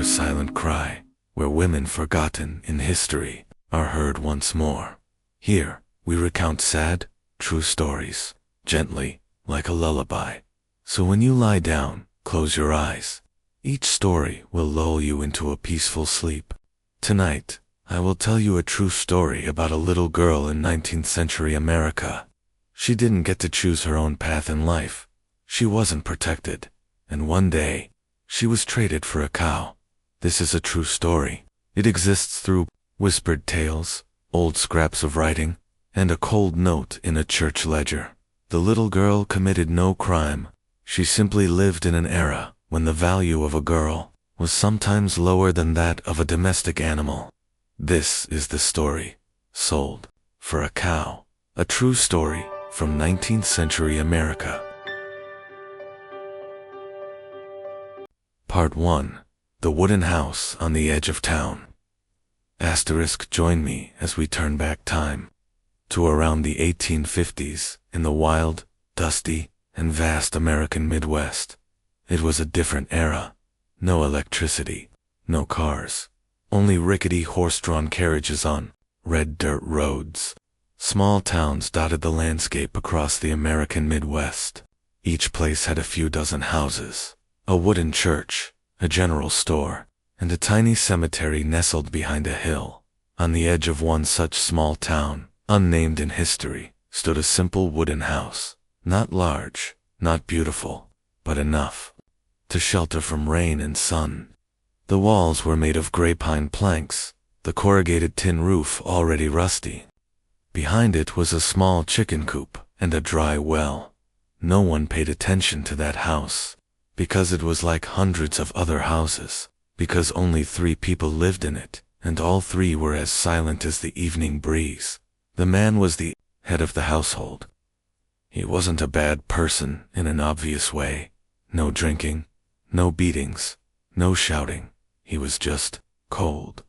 a silent cry, where women forgotten in history are heard once more. Here, we recount sad, true stories, gently, like a lullaby. So when you lie down, close your eyes. Each story will lull you into a peaceful sleep. Tonight, I will tell you a true story about a little girl in 19th century America. She didn't get to choose her own path in life. She wasn't protected. And one day, she was traded for a cow. This is a true story. It exists through whispered tales, old scraps of writing, and a cold note in a church ledger. The little girl committed no crime. She simply lived in an era when the value of a girl was sometimes lower than that of a domestic animal. This is the story, Sold for a Cow, a true story from 19th century America. Part 1. The Wooden House on the Edge of Town. Join me as we turn back time to around the 1850s in the wild, dusty, and vast American Midwest. It was a different era. No electricity, no cars, only rickety horse-drawn carriages on red dirt roads. Small towns dotted the landscape across the American Midwest. Each place had a few dozen houses, a wooden church, a general store, and a tiny cemetery nestled behind a hill. On the edge of one such small town, unnamed in history, stood a simple wooden house. Not large, not beautiful, but enough to shelter from rain and sun. The walls were made of gray pine planks, the corrugated tin roof already rusty. Behind it was a small chicken coop and a dry well. No one paid attention to that house, because it was like hundreds of other houses, because only 3 people lived in it, and all 3 were as silent as the evening breeze. The man was the head of the household. He wasn't a bad person in an obvious way. No drinking, no beatings, no shouting. He was just cold.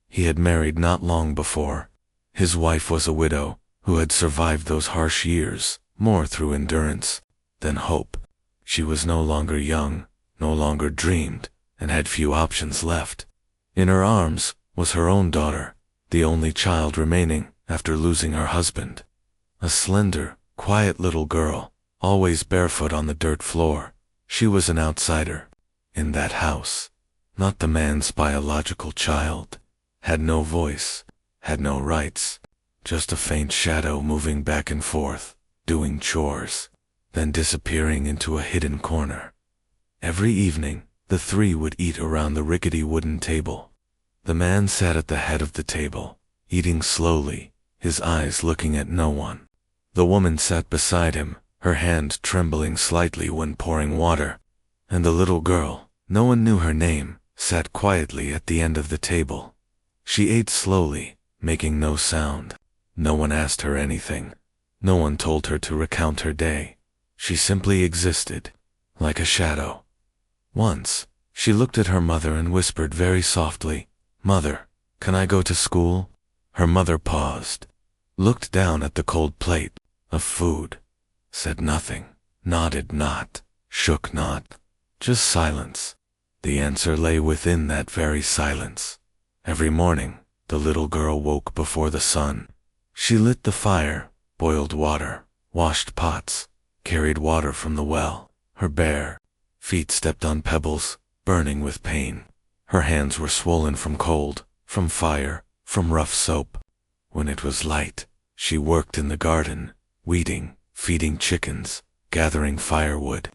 He had married not long before. His wife was a widow who had survived those harsh years more through endurance than hope. She was no longer young, no longer dreamed, and had few options left. In her arms was her own daughter, the only child remaining after losing her husband. A slender, quiet little girl, always barefoot on the dirt floor. She was an outsider in that house, not the man's biological child. Had no voice, had no rights, just a faint shadow moving back and forth, doing chores, then disappearing into a hidden corner. Every evening, the 3 would eat around the rickety wooden table. The man sat at the head of the table, eating slowly, his eyes looking at no one. The woman sat beside him, her hand trembling slightly when pouring water. And the little girl, no one knew her name, sat quietly at the end of the table. She ate slowly, making no sound. No one asked her anything. No one told her to recount her day. She simply existed, like a shadow. Once, she looked at her mother and whispered very softly, "Mother, can I go to school?" Her mother paused, looked down at the cold plate of food, said nothing, nodded not, shook not, just silence. The answer lay within that very silence. Every morning, the little girl woke before the sun. She lit the fire, boiled water, washed pots, carried water from the well. Her bare feet stepped on pebbles, burning with pain. Her hands were swollen from cold, from fire, from rough soap. When it was light, she worked in the garden, weeding, feeding chickens, gathering firewood.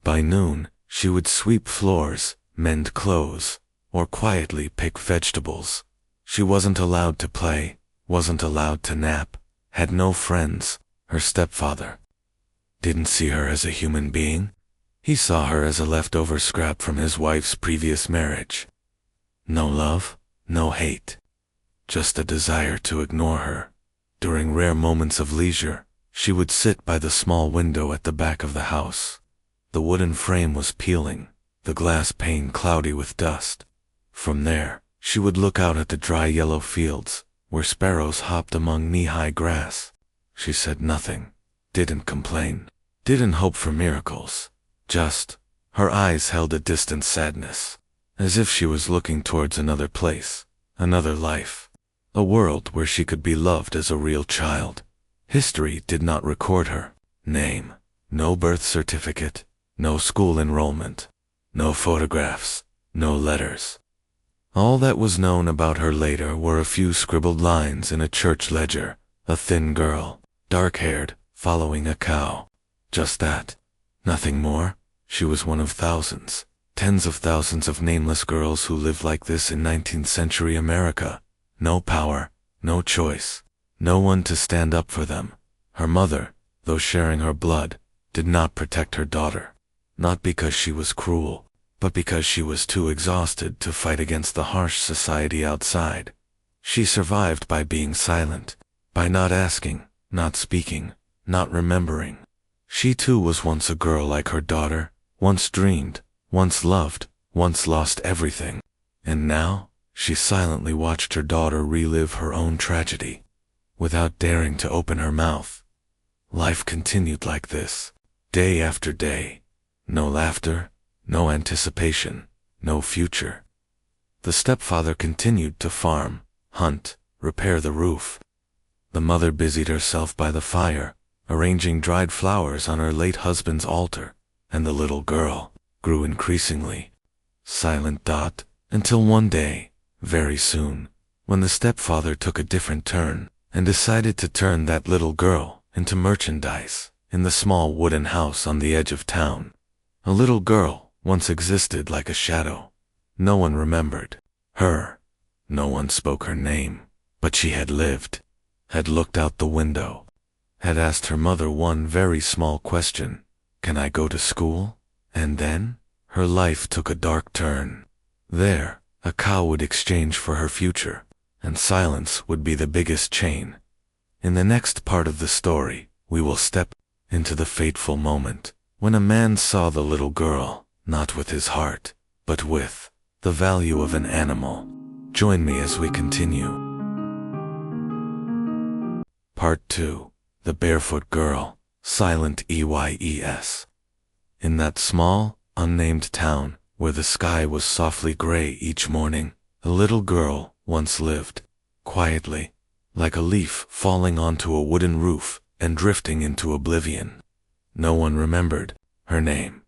By noon, she would sweep floors, mend clothes, or quietly pick vegetables. She wasn't allowed to play, wasn't allowed to nap, had no friends. Her stepfather didn't see her as a human being. He saw her as a leftover scrap from his wife's previous marriage. No love, no hate, just a desire to ignore her. During rare moments of leisure, she would sit by the small window at the back of the house. The wooden frame was peeling, the glass pane cloudy with dust. From there, she would look out at the dry yellow fields, where sparrows hopped among knee-high grass. She said nothing, didn't complain, didn't hope for miracles. Just, her eyes held a distant sadness. as if she was looking towards another place, another life, a world where she could be loved as a real child. History did not record her name, no birth certificate, no school enrollment, no photographs, no letters. All that was known about her later were a few scribbled lines in a church ledger, a thin girl, dark-haired, following a cow. Just that. Nothing more. She was one of thousands, tens of thousands of nameless girls who lived like this in 19th century America. No power, no choice, no one to stand up for them. Her mother, though sharing her blood, did not protect her daughter. Not because she was cruel, but because she was too exhausted to fight against the harsh society outside. She survived by being silent, by not asking, not speaking, not remembering. She too was once a girl like her daughter, once dreamed, once loved, once lost everything. And now, she silently watched her daughter relive her own tragedy, without daring to open her mouth. Life continued like this, day after day. No laughter, no anticipation, no future. The stepfather continued to farm, hunt, repair the roof. The mother busied herself by the fire, arranging dried flowers on her late husband's altar, and the little girl grew increasingly silent. Until one day, very soon, when the stepfather took a different turn and decided to turn that little girl into merchandise in the small wooden house on the edge of town. A little girl once existed like a shadow. No one remembered her. No one spoke her name, but she had lived, had looked out the window, had asked her mother one very small question, "Can I go to school?" And then, her life took a dark turn. There, a cow would exchange for her future, and silence would be the biggest chain. In the next part of the story, we will step into the fateful moment when a man saw the little girl, not with his heart, but with the value of an animal. Join me as we continue. Part 2. The Barefoot Girl, Silent EYES. In that small, unnamed town, where the sky was softly gray each morning, a little girl once lived, quietly, like a leaf falling onto a wooden roof and drifting into oblivion. No one remembered her name.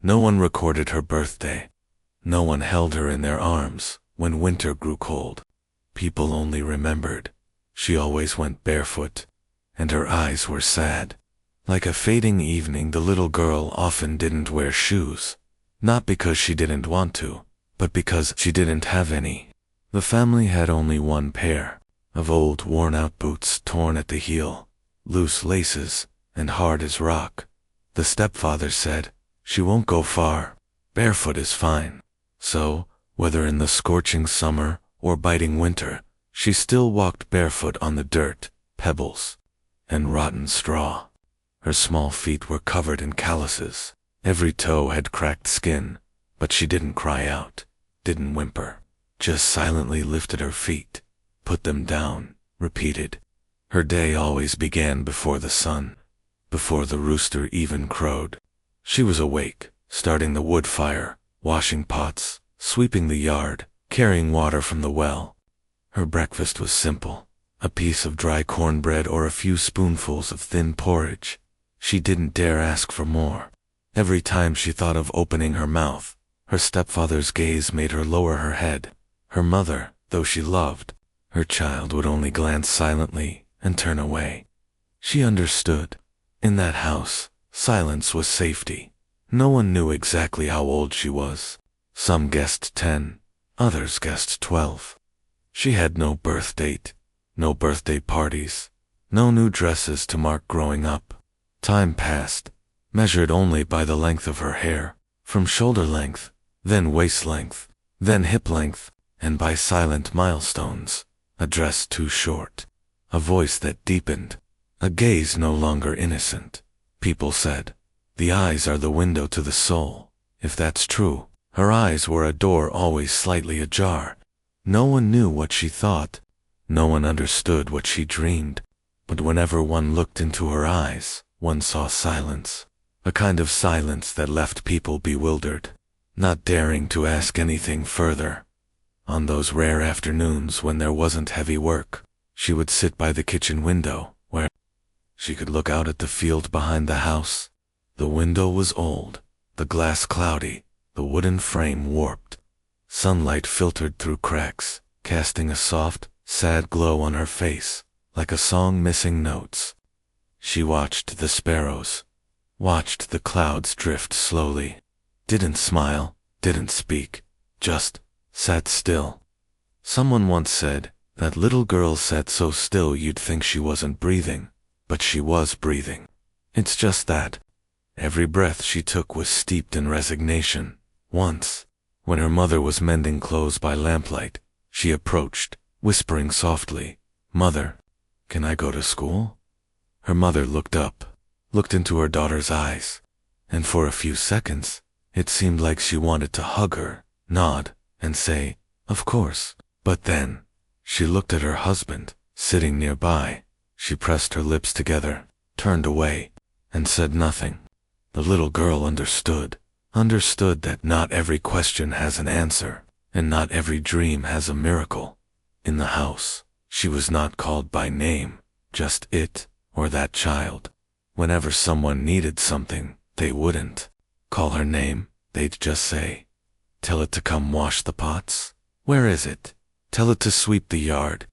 No one recorded her birthday. No one held her in their arms when winter grew cold. People only remembered she always went barefoot, and her eyes were sad. Like a fading evening, the little girl often didn't wear shoes, not because she didn't want to, but because she didn't have any. The family had only one pair of old worn-out boots, torn at the heel, loose laces, and hard as rock. The stepfather said, "She won't go far. Barefoot is fine." So, whether in the scorching summer or biting winter, she still walked barefoot on the dirt, pebbles, and rotten straw. Her small feet were covered in calluses. Every toe had cracked skin, but she didn't cry out, didn't whimper, just silently lifted her feet, put them down, repeated. Her day always began before the sun, before the rooster even crowed. She was awake, starting the wood fire, washing pots, sweeping the yard, carrying water from the well. Her breakfast was simple, a piece of dry cornbread or a few spoonfuls of thin porridge. She didn't dare ask for more. Every time she thought of opening her mouth, her stepfather's gaze made her lower her head. Her mother, though she loved her child, would only glance silently and turn away. She understood. In that house, silence was safety. No one knew exactly how old she was. Some guessed 10, others guessed 12. She had no birth date, no birthday parties, no new dresses to mark growing up. Time passed, measured only by the length of her hair, from shoulder length, then waist length, then hip length, and by silent milestones, a dress too short, a voice that deepened, a gaze no longer innocent. People said, "The eyes are the window to the soul." If that's true, her eyes were a door always slightly ajar. No one knew what she thought. No one understood what she dreamed. But whenever one looked into her eyes, one saw silence, a kind of silence that left people bewildered. not daring to ask anything further. On those rare afternoons when there wasn't heavy work, she would sit by the kitchen window, where she could look out at the field behind the house. The window was old, the glass cloudy, the wooden frame warped. Sunlight filtered through cracks, casting a soft, sad glow on her face, like a song missing notes. She watched the sparrows, watched the clouds drift slowly, didn't smile, didn't speak, just sat still. Someone once said, that little girl sat so still you'd think she wasn't breathing, but she was breathing. It's just that. Every breath she took was steeped in resignation. Once, when her mother was mending clothes by lamplight, she approached, whispering softly, "Mother, can I go to school?" Her mother looked up, looked into her daughter's eyes, and for a few seconds, it seemed like she wanted to hug her, nod, and say, "Of course." But then, she looked at her husband, sitting nearby. She pressed her lips together, turned away, and said nothing. The little girl understood that not every question has an answer, and not every dream has a miracle. In the house, she was not called by name, just it, or that child. Whenever someone needed something, they wouldn't call her name, they'd just say, "Tell it to come wash the pots." "Where is it?" "Tell it to sweep the yard."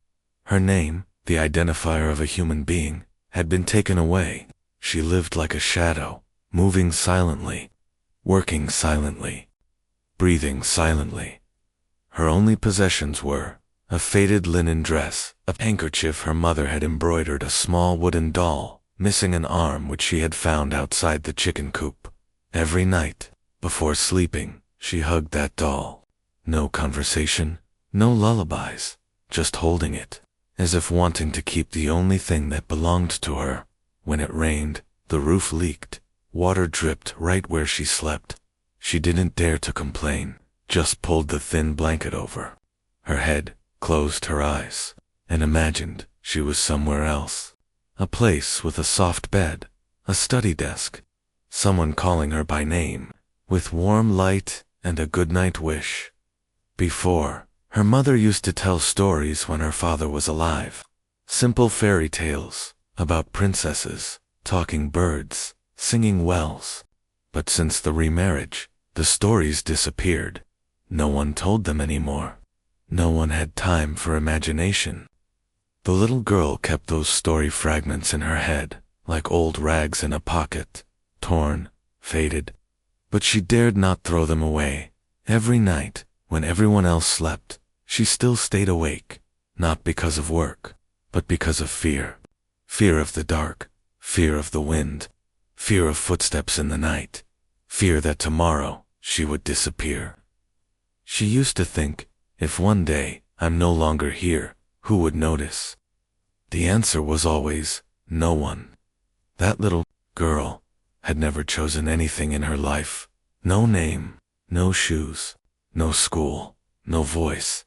Her name, the identifier of a human being, had been taken away. She lived like a shadow, moving silently, working silently, breathing silently. Her only possessions were a faded linen dress, a handkerchief her mother had embroidered, a small wooden doll, missing an arm which she had found outside the chicken coop. Every night, before sleeping, she hugged that doll. No conversation, no lullabies, just holding it, as if wanting to keep the only thing that belonged to her. When it rained, the roof leaked, water dripped right where she slept. She didn't dare to complain, just pulled the thin blanket over her head, closed her eyes, and imagined she was somewhere else. A place with a soft bed, a study desk, someone calling her by name, with warm light and a goodnight wish. Before, her mother used to tell stories when her father was alive. Simple fairy tales about princesses, talking birds, singing wells. But since the remarriage, the stories disappeared. No one told them anymore. No one had time for imagination. The little girl kept those story fragments in her head, like old rags in a pocket, torn, faded. But she dared not throw them away. Every night, when everyone else slept, she still stayed awake, not because of work, but because of fear. Fear of the dark, fear of the wind, fear of footsteps in the night, fear that tomorrow she would disappear. She used to think, if one day I'm no longer here, who would notice? The answer was always, no one. That little girl had never chosen anything in her life. No name, no shoes, no school, no voice.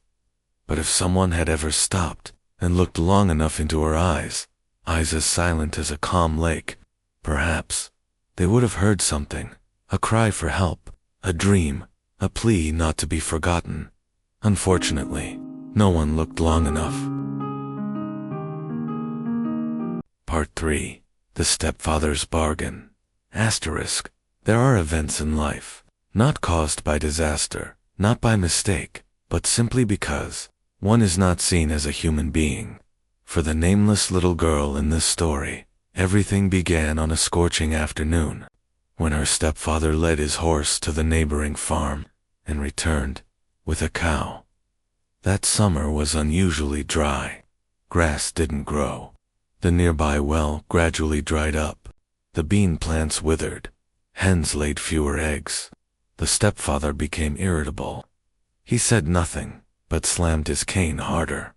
But if someone had ever stopped and looked long enough into her eyes as silent as a calm lake, perhaps they would have heard something, a cry for help, a dream, a plea not to be forgotten. Unfortunately, no one looked long enough. Part 3. The Stepfather's Bargain. Asterisk. There are events in life, not caused by disaster, not by mistake, but simply because one is not seen as a human being. For the nameless little girl in this story, everything began on a scorching afternoon, when her stepfather led his horse to the neighboring farm, and returned with a cow. That summer was unusually dry. Grass didn't grow. The nearby well gradually dried up. The bean plants withered. Hens laid fewer eggs. The stepfather became irritable. He said nothing, but slammed his cane harder.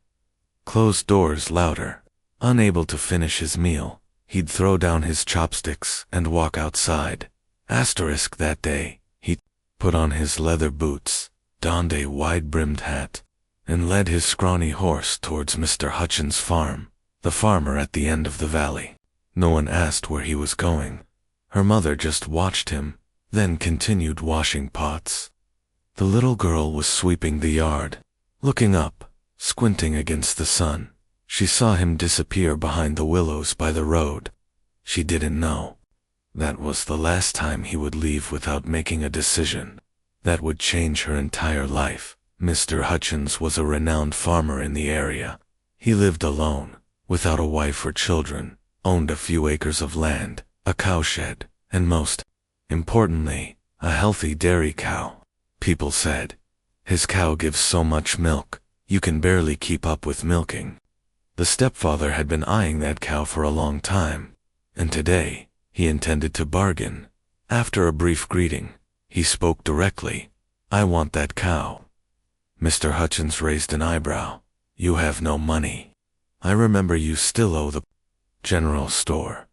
Closed doors louder. Unable to finish his meal, he'd throw down his chopsticks and walk outside. Asterisk. That day, he put on his leather boots, donned a wide-brimmed hat, and led his scrawny horse towards Mr. Hutchins' farm, the farmer at the end of the valley. No one asked where he was going. Her mother just watched him, then continued washing pots. The little girl was sweeping the yard. Looking up, squinting against the sun, she saw him disappear behind the willows by the road. She didn't know. That was the last time he would leave without making a decision that would change her entire life. Mr. Hutchins was a renowned farmer in the area. He lived alone, without a wife or children, owned a few acres of land, a cowshed, and most importantly, a healthy dairy cow. People said, "His cow gives so much milk, you can barely keep up with milking." The stepfather had been eyeing that cow for a long time, and today, he intended to bargain. After a brief greeting, he spoke directly. "I want that cow." Mr. Hutchins raised an eyebrow. "You have no money. I remember you still owe the general store."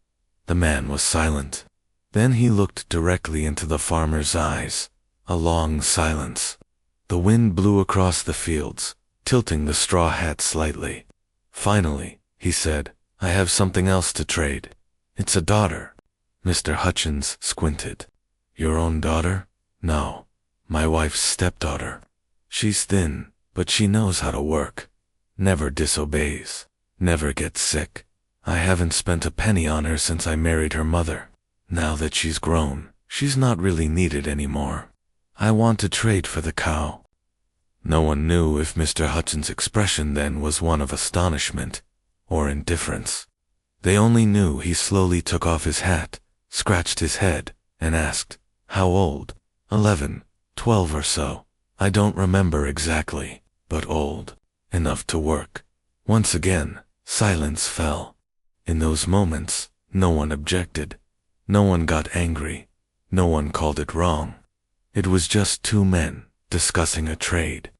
The man was silent. Then he looked directly into the farmer's eyes. A long silence. The wind blew across the fields, tilting the straw hat slightly. Finally, he said, "I have something else to trade. It's a daughter." Mr. Hutchins squinted. "Your own daughter?" "No, my wife's stepdaughter. She's thin, but she knows how to work. Never disobeys. Never gets sick. I haven't spent a penny on her since I married her mother. Now that she's grown, she's not really needed anymore. I want to trade for the cow." No one knew if Mr. Hutchins' expression then was one of astonishment or indifference. They only knew he slowly took off his hat, scratched his head, and asked, "How old?" 11, 12 or so. "I don't remember exactly, but old enough to work." Once again, silence fell. In those moments, no one objected. No one got angry. No one called it wrong. It was just two men discussing a trade.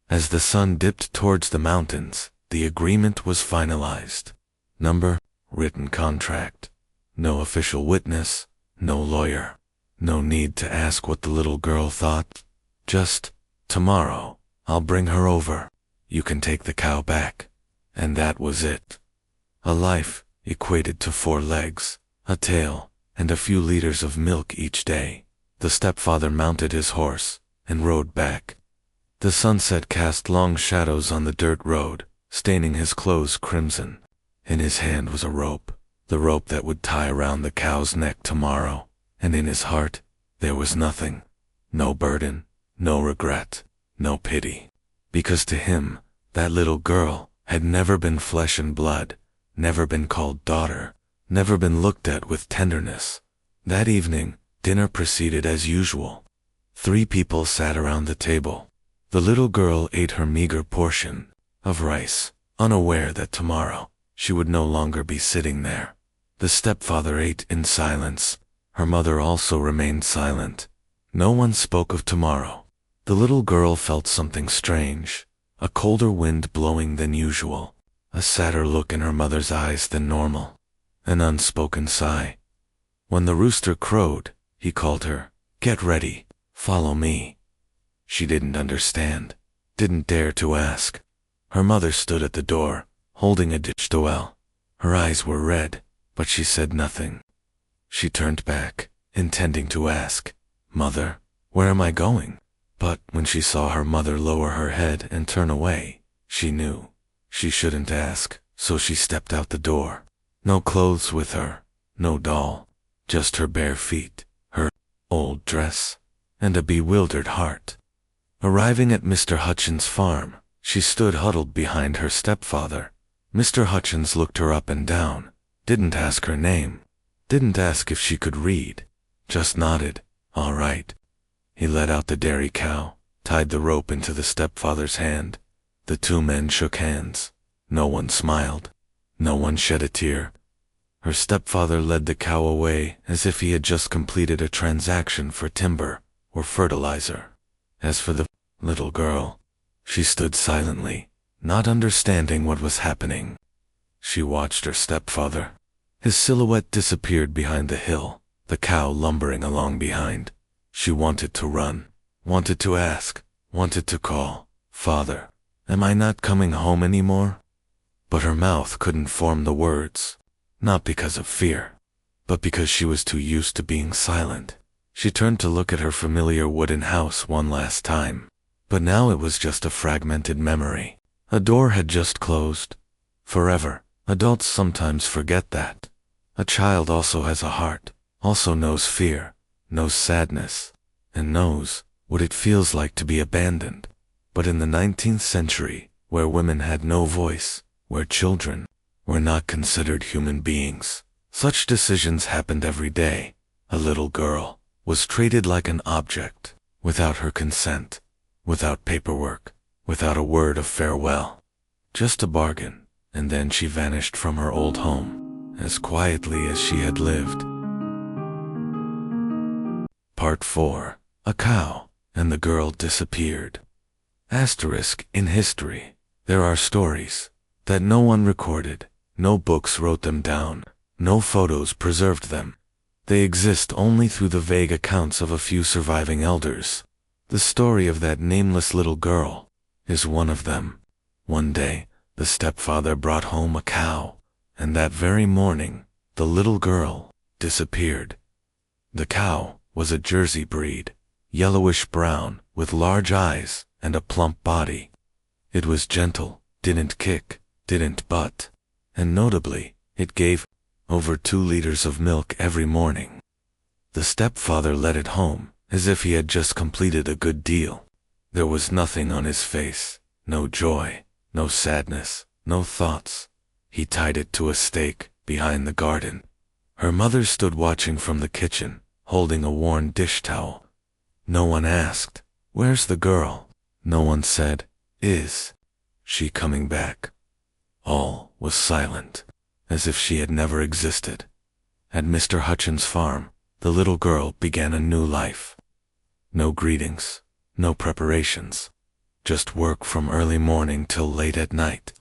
As the sun dipped towards the mountains, the agreement was finalized. Number, written contract. No official witness, no lawyer. No need to ask what the little girl thought. Just, "Tomorrow, I'll bring her over. You can take the cow back." And that was it. A life equated to 4 legs, a tail, and a few liters of milk each day. The stepfather mounted his horse and rode back. The sunset cast long shadows on the dirt road, staining his clothes crimson. In his hand was a rope, the rope that would tie around the cow's neck tomorrow, and in his heart there was nothing. No burden, no regret, no pity. Because to him, that little girl had never been flesh and blood, never been called daughter, never been looked at with tenderness. That evening, dinner proceeded as usual. 3 people sat around the table. The little girl ate her meager portion of rice, unaware that tomorrow she would no longer be sitting there. The stepfather ate in silence. Her mother also remained silent. No one spoke of tomorrow. The little girl felt something strange, a colder wind blowing than usual, a sadder look in her mother's eyes than normal, an unspoken sigh. When the rooster crowed, he called her, "Get ready, follow me." She didn't understand, didn't dare to ask. Her mother stood at the door, holding a dish towel. Her eyes were red, but she said nothing. She turned back, intending to ask, "Mother, where am I going?" But when she saw her mother lower her head and turn away, she knew she shouldn't ask, so she stepped out the door. No clothes with her, no doll, just her bare feet, her old dress, and a bewildered heart. Arriving at Mr. Hutchins' farm, she stood huddled behind her stepfather. Mr. Hutchins looked her up and down, didn't ask her name, didn't ask if she could read, just nodded, "All right." He let out the dairy cow, tied the rope into the stepfather's hand. The 2 men shook hands. No one smiled. No one shed a tear. Her stepfather led the cow away as if he had just completed a transaction for timber or fertilizer. As for the little girl, she stood silently, not understanding what was happening. She watched her stepfather. His silhouette disappeared behind the hill, the cow lumbering along behind. She wanted to run, wanted to ask, wanted to call, "Father, am I not coming home anymore?" But her mouth couldn't form the words, not because of fear, but because she was too used to being silent. She turned to look at her familiar wooden house one last time. But now it was just a fragmented memory. A door had just closed. Forever. Adults sometimes forget that. A child also has a heart, also knows fear, knows sadness, and knows what it feels like to be abandoned. But in the 19th century, where women had no voice, where children were not considered human beings, such decisions happened every day. A little girl was treated like an object, without her consent, without paperwork, without a word of farewell. Just a bargain, and then she vanished from her old home, as quietly as she had lived. Part 4. A cow, and the girl disappeared. Asterisk in history. There are stories that no one recorded, no books wrote them down, no photos preserved them. They exist only through the vague accounts of a few surviving elders. The story of that nameless little girl is one of them. One day, the stepfather brought home a cow, and that very morning, the little girl disappeared. The cow was a Jersey breed, yellowish-brown, with large eyes and a plump body. It was gentle, didn't kick, didn't butt, and notably, it gave over 2 liters of milk every morning. The stepfather led it home, as if he had just completed a good deal. There was nothing on his face, no joy, no sadness, no thoughts. He tied it to a stake behind the garden. Her mother stood watching from the kitchen, holding a worn dish towel. No one asked, "Where's the girl?" No one said, "Is she coming back?" All was silent, as if she had never existed. At Mr. Hutchins' farm, the little girl began a new life. No greetings, no preparations, just work from early morning till late at night.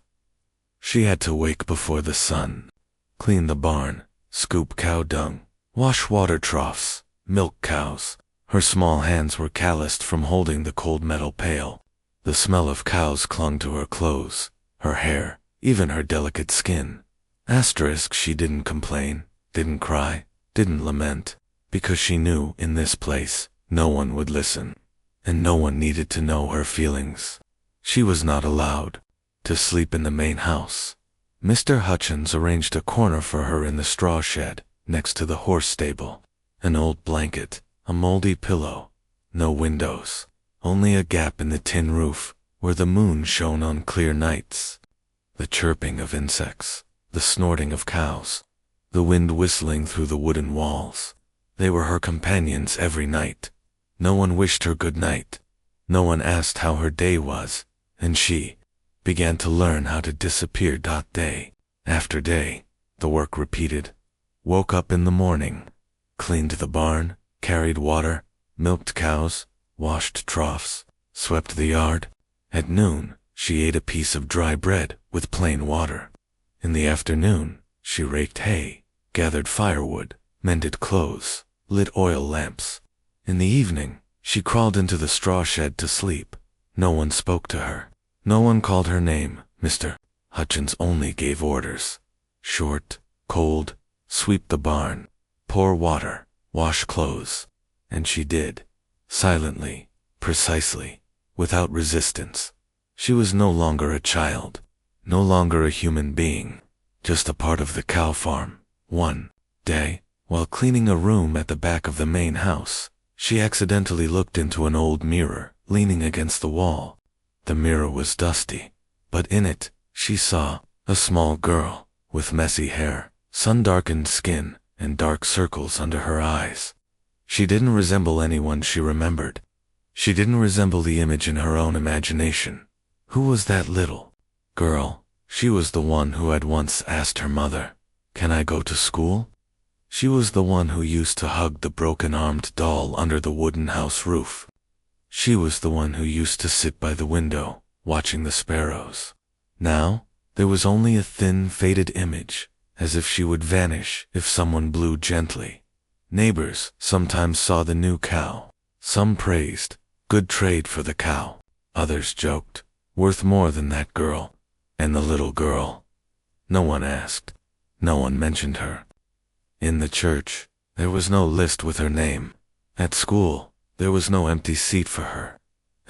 She had to wake before the sun, clean the barn, scoop cow dung, wash water troughs, milk cows. Her small hands were calloused from holding the cold metal pail. The smell of cows clung to her clothes, her hair, even her delicate skin. Asterisk, she didn't complain, didn't cry, didn't lament, because she knew in this place no one would listen, and no one needed to know her feelings. She was not allowed to sleep in the main house. Mr. Hutchins arranged a corner for her in the straw shed, next to the horse stable. An old blanket, a moldy pillow, no windows, only a gap in the tin roof where the moon shone on clear nights. The chirping of insects, the snorting of cows, the wind whistling through the wooden walls. They were her companions every night. No one wished her good night. No one asked how her day was, and she began to learn how to disappear. Day after day, the work repeated. Woke up in the morning, cleaned the barn, carried water, milked cows, washed troughs, swept the yard. At noon, she ate a piece of dry bread with plain water. In the afternoon, she raked hay, gathered firewood, mended clothes, lit oil lamps. In the evening, she crawled into the straw shed to sleep. No one spoke to her. No one called her name. Mr. Hutchins only gave orders. Short, cold, sweep the barn, pour water, wash clothes. And she did. Silently, precisely, without resistance. She was no longer a child, no longer a human being, just a part of the cow farm. One day, while cleaning a room at the back of the main house, she accidentally looked into an old mirror leaning against the wall. The mirror was dusty, but in it, she saw a small girl with messy hair, sun-darkened skin, and dark circles under her eyes. She didn't resemble anyone she remembered. She didn't resemble the image in her own imagination. Who was that little girl? She was the one who had once asked her mother, "Can I go to school?" She was the one who used to hug the broken-armed doll under the wooden house roof. She was the one who used to sit by the window, watching the sparrows. Now, there was only a thin, faded image, as if she would vanish if someone blew gently. Neighbors sometimes saw the new cow. Some praised, "Good trade for the cow." Others joked, "Worth more than that girl." And the little girl? No one asked. No one mentioned her. In the church, there was no list with her name. At school, there was no empty seat for her.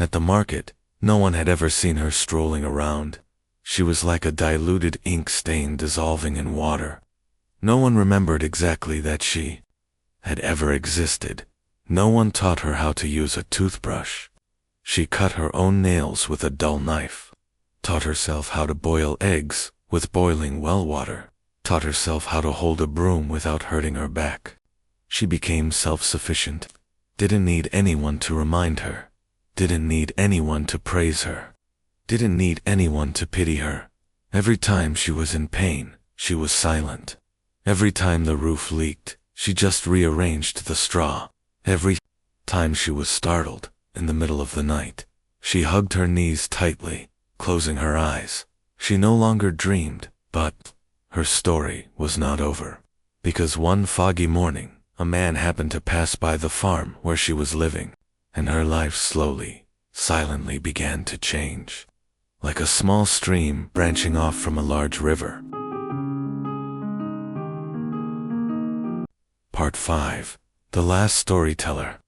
At the market, no one had ever seen her strolling around. She was like a diluted ink stain dissolving in water. No one remembered exactly that she had ever existed. No one taught her how to use a toothbrush. She cut her own nails with a dull knife, taught herself how to boil eggs with boiling well water, taught herself how to hold a broom without hurting her back. She became self-sufficient, didn't need anyone to remind her, didn't need anyone to praise her, didn't need anyone to pity her. Every time she was in pain, she was silent. Every time the roof leaked, she just rearranged the straw. Every time she was startled, in the middle of the night, she hugged her knees tightly, closing her eyes. She no longer dreamed, but her story was not over. Because one foggy morning, a man happened to pass by the farm where she was living, and her life slowly, silently began to change, like a small stream branching off from a large river. Part 5. The Last Storyteller.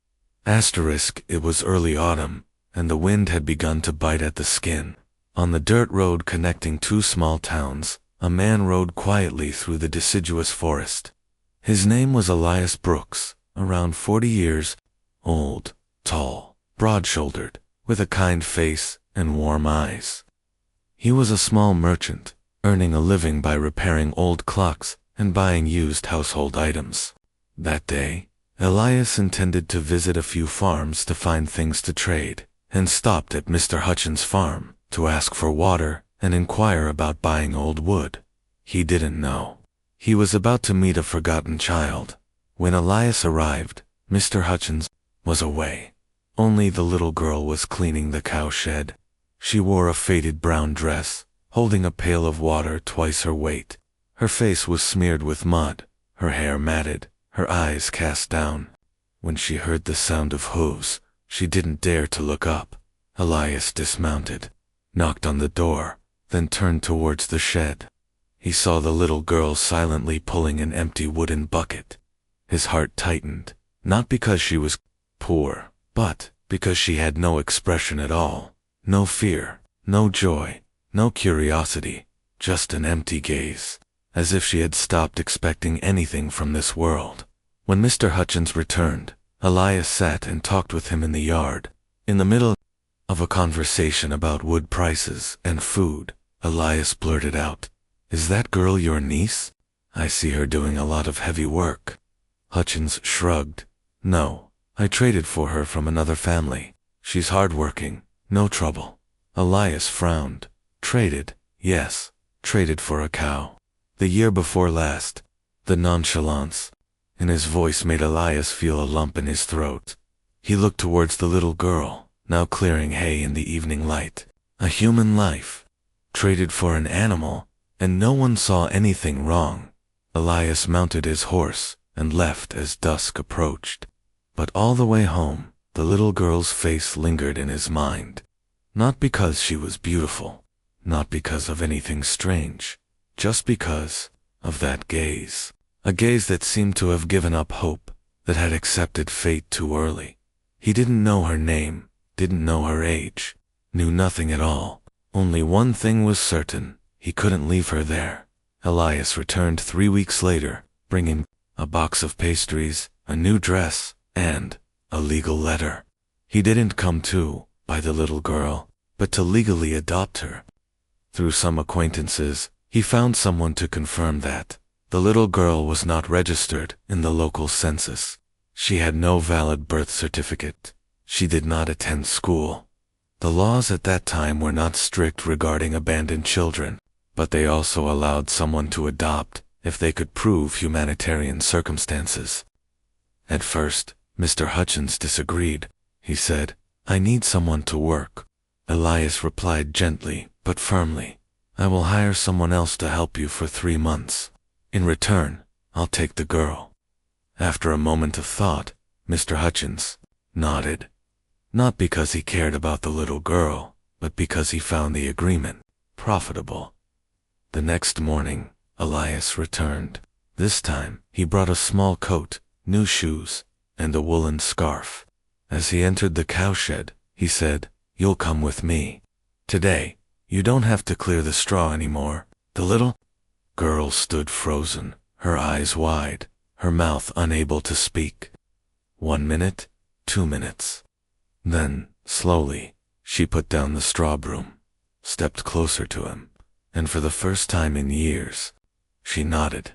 It was early autumn, and the wind had begun to bite at the skin. On the dirt road connecting two small towns, a man rode quietly through the deciduous forest. His name was Elias Brooks, around 40 years old, tall, broad-shouldered, with a kind face and warm eyes. He was a small merchant, earning a living by repairing old clocks and buying used household items. That day, Elias intended to visit a few farms to find things to trade, and stopped at Mr. Hutchins' farm to ask for water and inquire about buying old wood. He didn't know. He was about to meet a forgotten child. When Elias arrived, Mr. Hutchins was away. Only the little girl was cleaning the cow shed. She wore a faded brown dress, holding a pail of water twice her weight. Her face was smeared with mud, her hair matted, her eyes cast down. When she heard the sound of hooves, she didn't dare to look up. Elias dismounted, knocked on the door, then turned towards the shed. He saw the little girl silently pulling an empty wooden bucket. His heart tightened, not because she was poor, but because she had no expression at all. No fear, no joy, no curiosity, just an empty gaze, as if she had stopped expecting anything from this world. When Mr. Hutchins returned, Elias sat and talked with him in the yard. In the middle of a conversation about wood prices and food, Elias blurted out, "Is that girl your niece? I see her doing a lot of heavy work." Hutchins shrugged. "No, I traded for her from another family. She's hardworking, no trouble." Elias frowned. Traded? Yes, traded for a cow. The year before last. The nonchalance in his voice made Elias feel a lump in his throat. He looked towards the little girl, now clearing hay in the evening light. A human life, traded for an animal, and no one saw anything wrong. Elias mounted his horse and left as dusk approached. But all the way home, the little girl's face lingered in his mind. Not because she was beautiful, not because of anything strange, just because of that gaze. A gaze that seemed to have given up hope, that had accepted fate too early. He didn't know her name, didn't know her age, knew nothing at all. Only one thing was certain, he couldn't leave her there. Elias returned 3 weeks later, bringing a box of pastries, a new dress, and a legal letter. He didn't come to buy the little girl, but to legally adopt her. Through some acquaintances, he found someone to confirm that the little girl was not registered in the local census. She had no valid birth certificate. She did not attend school. The laws at that time were not strict regarding abandoned children, but they also allowed someone to adopt if they could prove humanitarian circumstances. At first, Mr. Hutchins disagreed. He said, "I need someone to work." Elias replied gently but firmly, "I will hire someone else to help you for 3 months. In return, I'll take the girl." After a moment of thought, Mr. Hutchins nodded. Not because he cared about the little girl, but because he found the agreement profitable. The next morning, Elias returned. This time, he brought a small coat, new shoes, and a woolen scarf. As he entered the cowshed, he said, you'll come with me. Today, you don't have to clear the straw anymore." The little girl stood frozen, her eyes wide, her mouth unable to speak. 1 minute, 2 minutes. Then, slowly, she put down the straw broom, stepped closer to him, and for the first time in years, she nodded.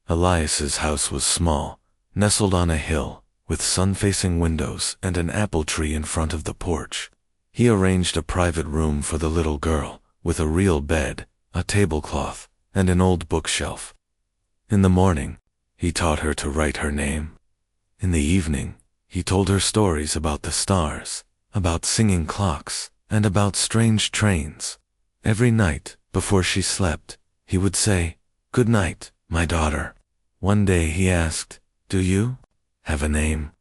Elias's house was small, nestled on a hill, with sun-facing windows and an apple tree in front of the porch. He arranged a private room for the little girl, with a real bed, a tablecloth, and an old bookshelf. In the morning, he taught her to write her name. In the evening, he told her stories about the stars, about singing clocks, and about strange trains. Every night, before she slept, he would say, "Good night, my daughter." One day he asked, "Do you have a name?"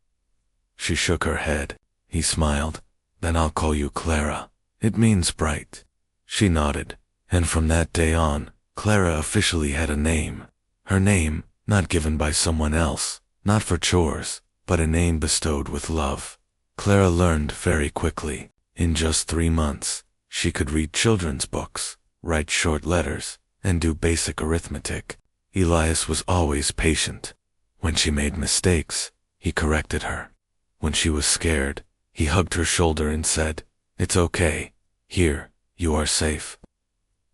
She shook her head. He smiled. "Then I'll call you Clara. It means bright." She nodded, and from that day on, Clara officially had a name. Her name, not given by someone else, not for chores, but a name bestowed with love. Clara learned very quickly. In just 3 months, she could read children's books, write short letters, and do basic arithmetic. Elias was always patient. When she made mistakes, he corrected her. When she was scared, he hugged her shoulder and said, "It's okay. Here, you are safe."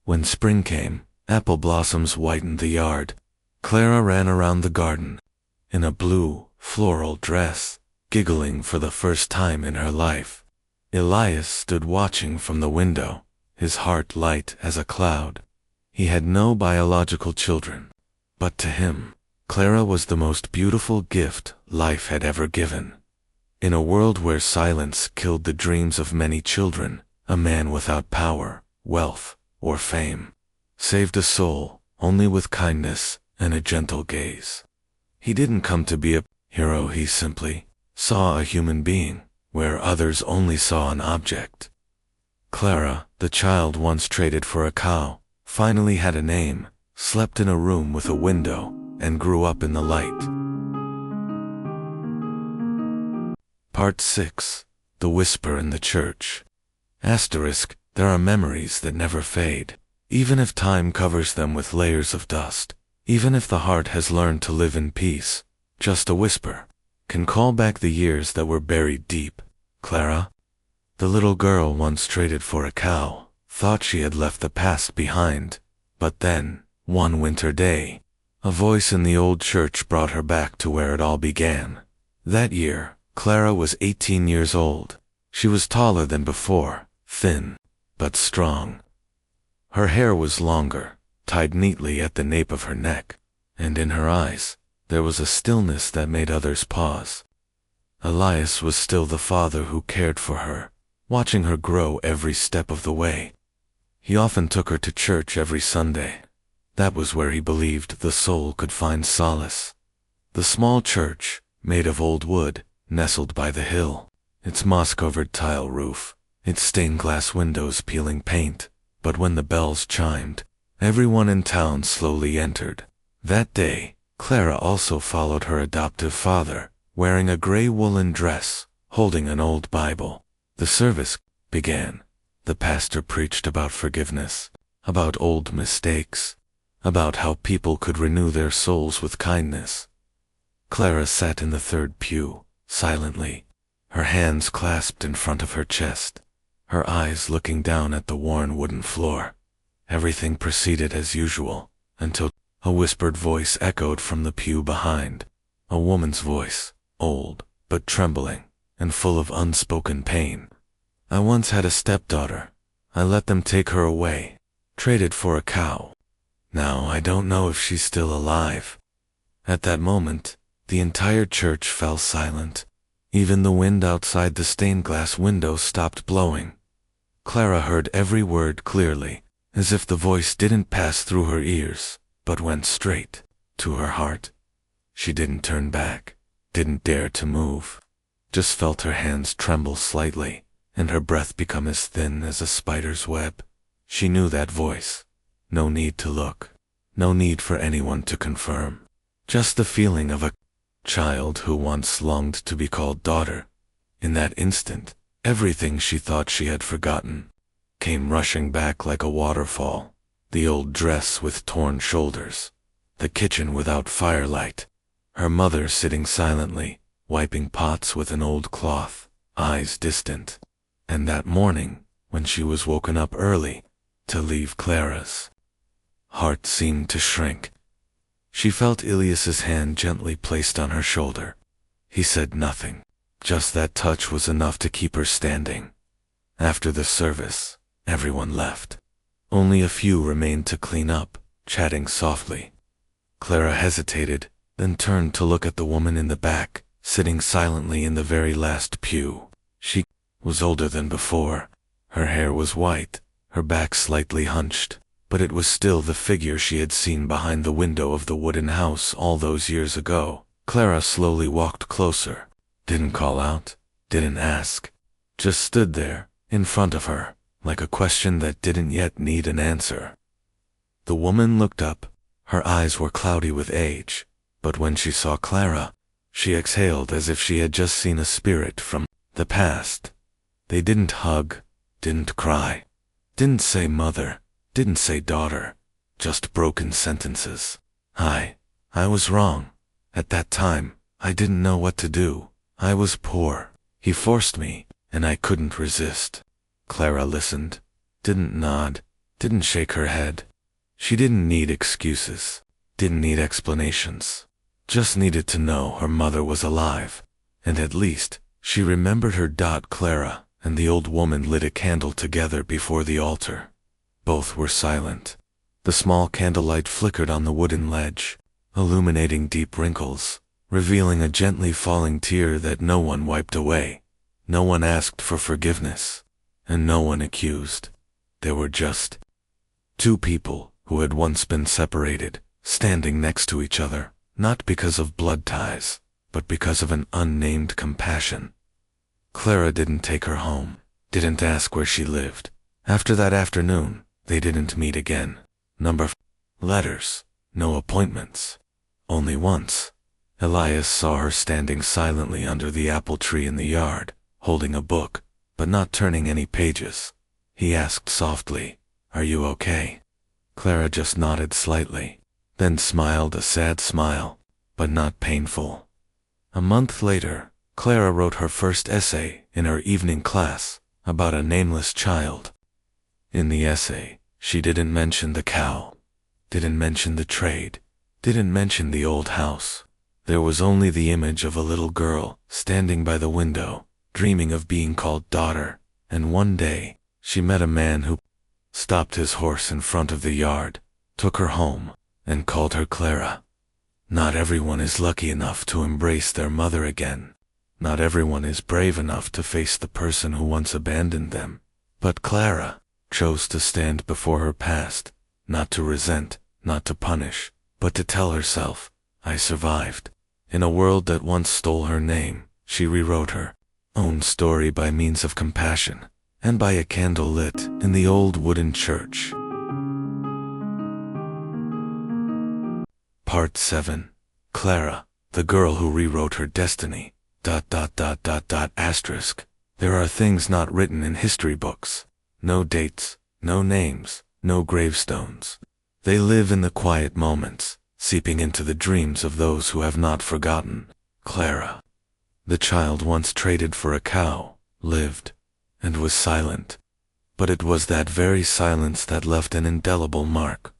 When spring came, apple blossoms whitened the yard. Clara ran around the garden, in a blue, floral dress, giggling for the first time in her life. Elias stood watching from the window, his heart light as a cloud. He had no biological children, but to him, Clara was the most beautiful gift life had ever given. In a world where silence killed the dreams of many children, a man without power, wealth, or fame saved a soul only with kindness and a gentle gaze. He didn't come to be a hero, he simply saw a human being where others only saw an object. Clara, the child once traded for a cow, finally had a name, slept in a room with a window, and grew up in the light. Part 6. The Whisper in the Church. Asterisk, there are memories that never fade. Even if time covers them with layers of dust, even if the heart has learned to live in peace, just a whisper can call back the years that were buried deep. Clara, the little girl once traded for a cow, thought she had left the past behind. But then, one winter day, a voice in the old church brought her back to where it all began. That year, Clara was 18 years old. She was taller than before, thin, but strong. Her hair was longer, tied neatly at the nape of her neck, and in her eyes, there was a stillness that made others pause. Elias was still the father who cared for her, watching her grow every step of the way. He often took her to church every Sunday. That was where he believed the soul could find solace. The small church, made of old wood, nestled by the hill, its moss-covered tile roof, its stained glass windows peeling paint. But when the bells chimed, everyone in town slowly entered. That day, Clara also followed her adoptive father, wearing a gray woolen dress, holding an old Bible. The service began. The pastor preached about forgiveness, about old mistakes, about how people could renew their souls with kindness. Clara sat in the third pew, silently, her hands clasped in front of her chest, her eyes looking down at the worn wooden floor. Everything proceeded as usual, until a whispered voice echoed from the pew behind. A woman's voice, old, but trembling, and full of unspoken pain. "I once had a stepdaughter. I let them take her away, traded for a cow. Now I don't know if she's still alive." At that moment, the entire church fell silent. Even the wind outside the stained glass window stopped blowing. Clara heard every word clearly, as if the voice didn't pass through her ears, but went straight to her heart. She didn't turn back, didn't dare to move, just felt her hands tremble slightly, and her breath become as thin as a spider's web. She knew that voice. No need to look, no need for anyone to confirm. Just the feeling of a child who once longed to be called daughter. In that instant, Everything she thought she had forgotten came rushing back like a waterfall. The old dress with torn shoulders, the kitchen without firelight, her mother sitting silently, wiping pots with an old cloth, eyes distant. And that morning, when she was woken up early to leave Clara's heart seemed to shrink. She felt Ilias's hand gently placed on her shoulder. He said nothing. Just that touch was enough to keep her standing. After the service, everyone left. Only a few remained to clean up, chatting softly. Clara hesitated, then turned to look at the woman in the back, sitting silently in the very last pew. She was older than before. Her hair was white, her back slightly hunched, but it was still the figure she had seen behind the window of the wooden house all those years ago. Clara slowly walked closer. Didn't call out, didn't ask. Just stood there, in front of her, like a question that didn't yet need an answer. The woman looked up. Her eyes were cloudy with age, but when she saw Clara, she exhaled as if she had just seen a spirit from the past. They didn't hug, didn't cry, didn't say mother, didn't say daughter, just broken sentences. I was wrong. At that time, I didn't know what to do. I was poor. He forced me, and I couldn't resist. Clara listened, didn't nod, didn't shake her head. She didn't need excuses, didn't need explanations. Just needed to know her mother was alive, and at least she remembered her. Clara and the old woman lit a candle together before the altar. Both were silent. The small candlelight flickered on the wooden ledge, illuminating deep wrinkles, revealing a gently falling tear that no one wiped away. No one asked for forgiveness, and no one accused. There were just two people who had once been separated, standing next to each other, not because of blood ties, but because of an unnamed compassion. Clara didn't take her home, didn't ask where she lived. After that afternoon, they didn't meet again. Letters, no appointments. Only once, Elias saw her standing silently under the apple tree in the yard, holding a book, but not turning any pages. He asked softly, "Are you okay?" Clara just nodded slightly, then smiled a sad smile, but not painful. A month later, Clara wrote her first essay in her evening class about a nameless child. In the essay, she didn't mention the cow, didn't mention the trade, didn't mention the old house. There was only the image of a little girl standing by the window, dreaming of being called daughter, and one day, she met a man who stopped his horse in front of the yard, took her home, and called her Clara. Not everyone is lucky enough to embrace their mother again. Not everyone is brave enough to face the person who once abandoned them. But Clara chose to stand before her past, not to resent, not to punish, but to tell herself, "I survived." In a world that once stole her name, she rewrote her own story by means of compassion, and by a candle lit in the old wooden church. Part 7. Clara, the girl who rewrote her destiny. Asterisk. There are things not written in history books. No dates, no names, no gravestones. They live in the quiet moments, seeping into the dreams of those who have not forgotten. Clara. The child once traded for a cow, lived, and was silent. But it was that very silence that left an indelible mark.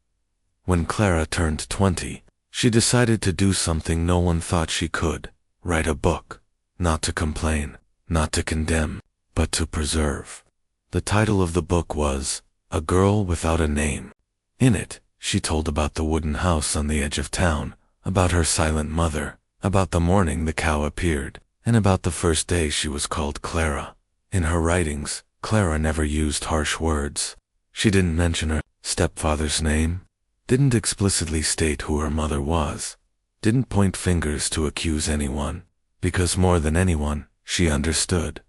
When Clara turned 20, she decided to do something no one thought she could: write a book. Not to complain, not to condemn, but to preserve. The title of the book was A Girl Without a Name. In it, she told about the wooden house on the edge of town, about her silent mother, about the morning the cow appeared, and about the first day she was called Clara. In her writings, Clara never used harsh words. She didn't mention her stepfather's name, didn't explicitly state who her mother was, didn't point fingers to accuse anyone, because more than anyone, she understood.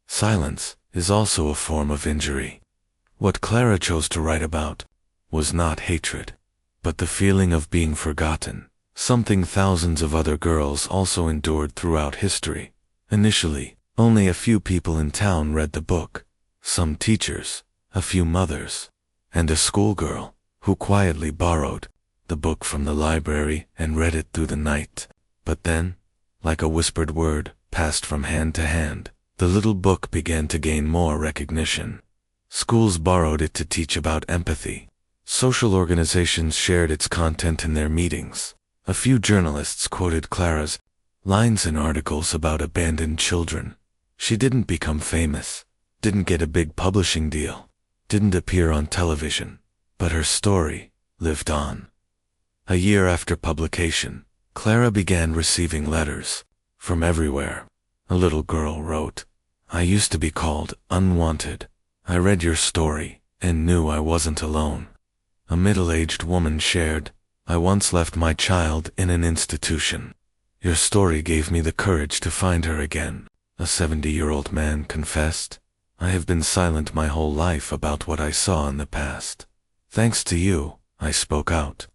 Silence is also a form of injury. What Clara chose to write about was not hatred, but the feeling of being forgotten, something thousands of other girls also endured throughout history. Initially, Only a few people in town read the book, some teachers, a few mothers, and a schoolgirl who quietly borrowed the book from the library and read it through the night. But then, like a whispered word passed from hand to hand, the little book began to gain more recognition. Schools borrowed it to teach about empathy. Social organizations shared its content in their meetings. A few journalists quoted Clara's lines in articles about abandoned children. She didn't become famous, didn't get a big publishing deal, didn't appear on television, but her story lived on. A year after publication, Clara began receiving letters from everywhere. A little girl wrote, "I used to be called unwanted. I read your story and knew I wasn't alone." A middle-aged woman shared, "I once left my child in an institution. Your story gave me the courage to find her again." A 70-year-old man confessed, "I have been silent my whole life about what I saw in the past. Thanks to you, I spoke out."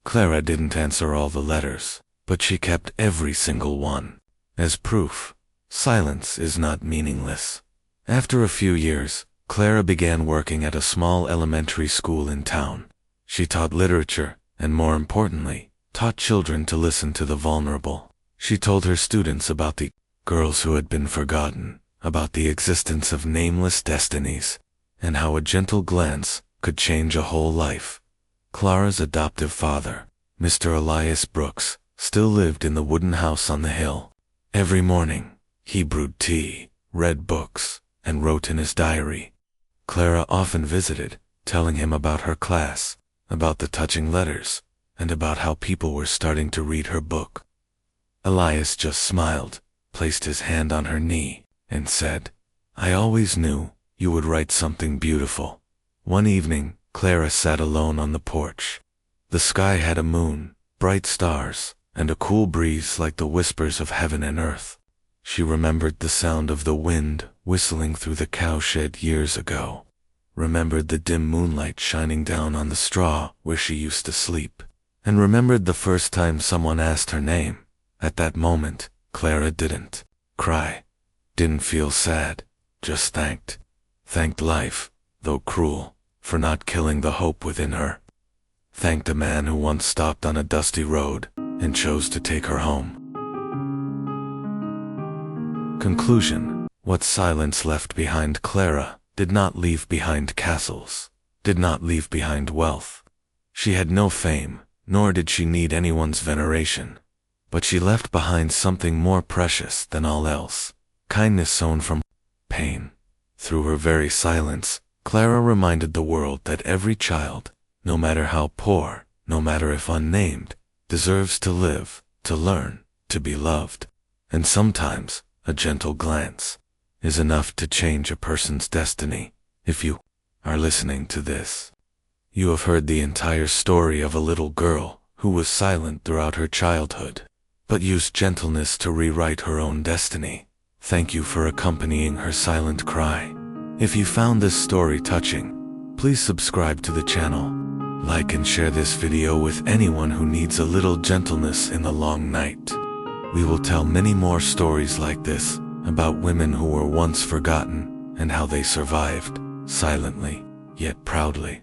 Clara didn't answer all the letters, but she kept every single one. As proof, silence is not meaningless. After a few years, Clara began working at a small elementary school in town. She taught literature, and more importantly, taught children to listen to the vulnerable. She told her students about the girls who had been forgotten, about the existence of nameless destinies, and how a gentle glance could change a whole life. Clara's adoptive father, Mr. Elias Brooks, still lived in the wooden house on the hill. Every morning, he brewed tea, read books, and wrote in his diary. Clara often visited, telling him about her class, about the touching letters, and about how people were starting to read her book. Elias just smiled, placed his hand on her knee, and said, "I always knew you would write something beautiful." One evening, Clara sat alone on the porch. The sky had a moon, bright stars, and a cool breeze like the whispers of heaven and earth. She remembered the sound of the wind whistling through the cowshed years ago, remembered the dim moonlight shining down on the straw where she used to sleep, and remembered the first time someone asked her name. At that moment, Clara didn't cry, didn't feel sad, just thanked life, though cruel, for not killing the hope within her. Thanked a man who once stopped on a dusty road and chose to take her home. Conclusion: what silence left behind Clara did not leave behind castles, did not leave behind wealth. She had no fame, nor did she need anyone's veneration. But she left behind something more precious than all else: kindness sown from pain. Through her very silence, Clara reminded the world that every child, no matter how poor, no matter if unnamed, deserves to live, to learn, to be loved. And sometimes, a gentle glance is enough to change a person's destiny. If you are listening to this, you have heard the entire story of a little girl who was silent throughout her childhood, but used gentleness to rewrite her own destiny. Thank you for accompanying her silent cry. If you found this story touching, please subscribe to the channel, like and share this video with anyone who needs a little gentleness in the long night. We will tell many more stories like this about women who were once forgotten and how they survived, silently, yet proudly.